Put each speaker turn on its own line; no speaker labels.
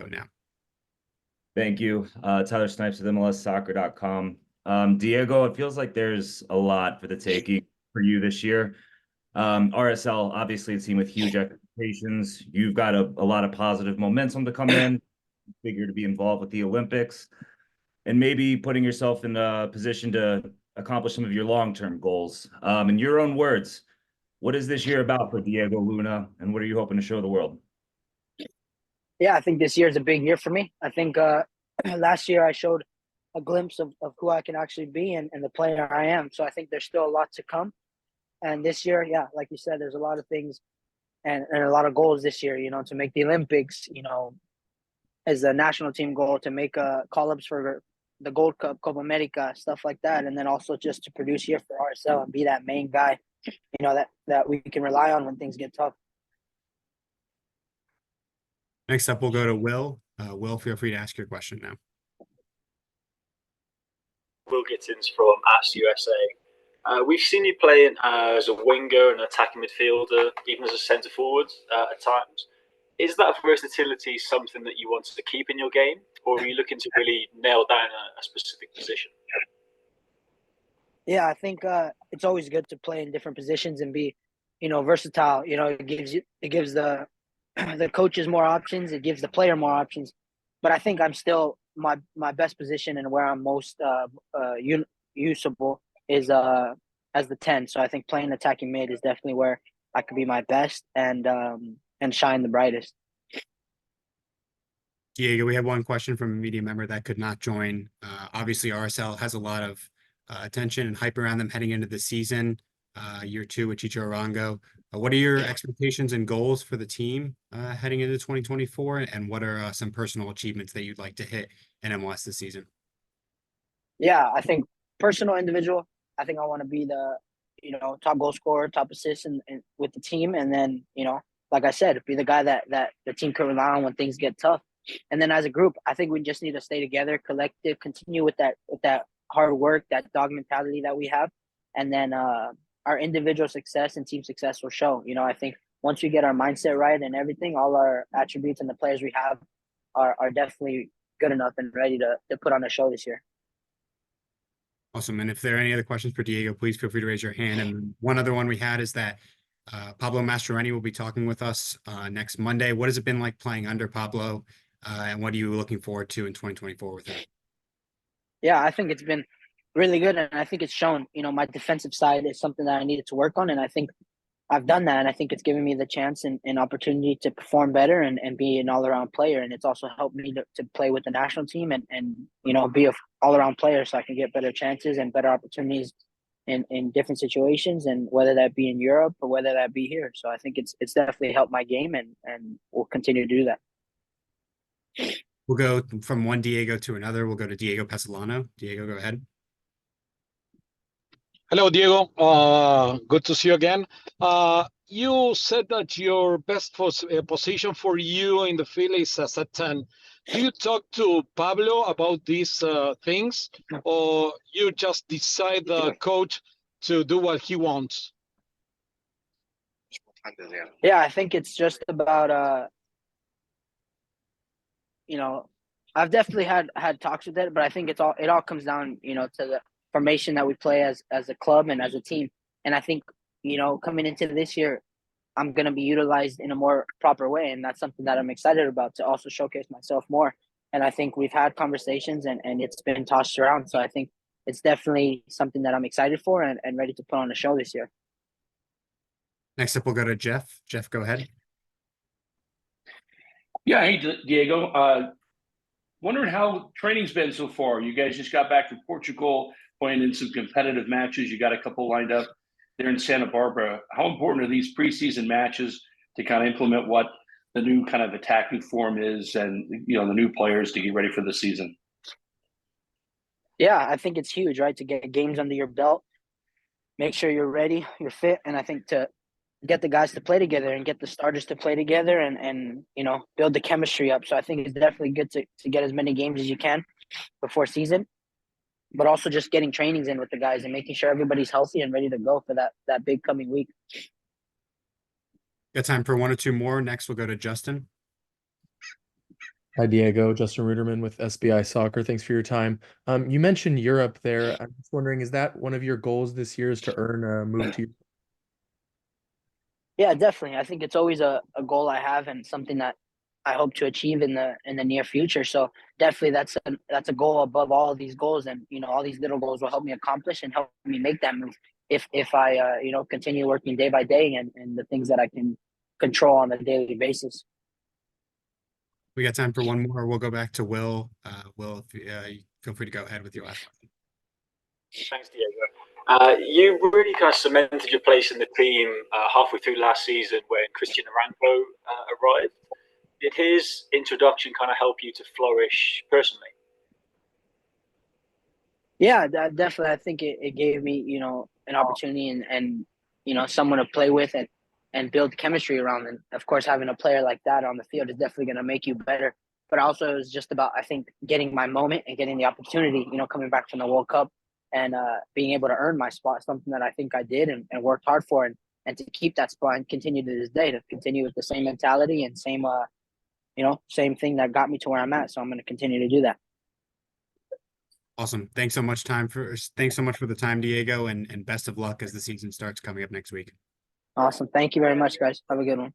now.
Thank you. Tyler Snipes with MLSsoccer.com. Diego, it feels like there's a lot for the taking for you this year. RSL, obviously a team with huge expectations. You've got a lot of positive momentum to come in, figure to be involved with the Olympics, and maybe putting yourself in a position to accomplish some of your long-term goals. In your own words, what is this year about for Diego Luna, and what are you hoping to show the world?
Yeah, I think this year is a big year for me. I think last year I showed a glimpse of who I can actually be and the player I am. So I think there's still a lot to come. And this year, yeah, like you said, there's a lot of things and a lot of goals this year, to make the Olympics, as a national team goal, to make call-ups for the Gold Cup, Copa America, stuff like that. And then also just to produce here for RSL and be that main guy, that we can rely on when things get tough.
Next up, we'll go to Will. Will, feel free to ask your question now.
Will Gittins from Ask USA. We've seen you playing as a winger and attacking midfielder, even as a centre forward at times. Is that versatility something that you want to keep in your game, or are you looking to really nail down a specific position?
Yeah, I think it's always good to play in different positions and be, versatile. It gives the coaches more options. It gives the player more options. But I think I'm still my best position and where I'm most usable is as the 10. So I think playing attacking mid is definitely where I could be my best and shine the brightest.
Diego, we have one question from a media member that could not join. Obviously, RSL has a lot of attention and hype around them heading into the season. Year 2 with Chicho Arango. What are your expectations and goals for the team heading into 2024? And what are some personal achievements that you'd like to hit in MLS this season?
Yeah, I think personal, individual, I think I want to be the, top goal scorer, top assist and with the team. And then, like I said, be the guy that the team can rely on when things get tough. And then as a group, I think we just need to stay together, collective, continue with that hard work, that dog mentality that we have. And then our individual success and team success will show. I think once we get our mindset right and everything, all our attributes and the players we have are definitely good enough and ready to put on a show this year.
Awesome. And if there are any other questions for Diego, please feel free to raise your hand. And one other one we had is that Pablo Mastroeni will be talking with us next Monday. What has it been like playing under Pablo? And what are you looking forward to in 2024 with him? Yeah,
I think it's been really good. And I think it's shown, my defensive side is something that I needed to work on. And I think I've done that. And I think it's given me the chance and opportunity to perform better and be an all-around player. And it's also helped me to play with the national team and be an all-around player so I can get better chances and better opportunities in different situations, and whether that be in Europe or whether that be here. So I think it's definitely helped my game and we'll continue to do that.
We'll go from one Diego to another. We'll go to Diego Pesolano. Diego, go ahead.
Hello, Diego. Good to see you again. You said that your best position for you in the field is as a 10. Do you talk to Pablo about these things, or you just decide the coach to do what he wants?
Yeah, I think it's just about I've definitely had talks with it, but I think it all comes down, to the formation that we play as a club and as a team. And I think, coming into this year, I'm going to be utilized in a more proper way. And that's something that I'm excited about, to also showcase myself more. And I think we've had conversations and it's been tossed around. So I think it's definitely something that I'm excited for and ready to put on a show this year.
Next up, we'll go to Jeff. Jeff, go ahead.
Yeah, hey, Diego. Wondering how training's been so far. You guys just got back from Portugal, playing in some competitive matches. You got a couple lined up there in Santa Barbara. How important are these preseason matches to kind of implement what the new kind of attacking form is and, the new players to get ready for the season?
Yeah, I think it's huge, right? To get games under your belt, make sure you're ready, you're fit. And I think to get the guys to play together and get the starters to play together and build the chemistry up. So I think it's definitely good to get as many games as you can before season, but also just getting trainings in with the guys and making sure everybody's healthy and ready to go for that big coming week.
Got time for one or two more. Next, we'll go to Justin.
Hi, Diego. Justin Ruderman with SBI Soccer. Thanks for your time. You mentioned Europe there. I'm just wondering, is that one of your goals this year is to earn a move to?
Yeah, definitely. I think it's always a goal I have and something that I hope to achieve in the near future. So definitely that's a goal above all of these goals, and all these little goals will help me accomplish and help me make that move if I continue working day by day and the things that I can control on a daily basis.
We got time for one more. We'll go back to Will. Will, if you feel free to go ahead with your last question.
Thanks, Diego. You really kind of cemented your place in the team halfway through last season when Christian Arango arrived. Did his introduction kind of help you to flourish personally?
Yeah, definitely. I think it gave me, an opportunity and someone to play with and build chemistry around. And of course, having a player like that on the field is definitely going to make you better. But also, it was just about, I think, getting my moment and getting the opportunity, coming back from the World Cup and being able to earn my spot, something that I think I did and worked hard for. And to keep that spot and continue to this day, to continue with the same mentality and same thing that got me to where I'm at. So I'm going to continue to do that.
Awesome. Thanks so much for the time, Diego, and best of luck as the season starts coming up next week.
Awesome. Thank you very much, guys. Have a good one.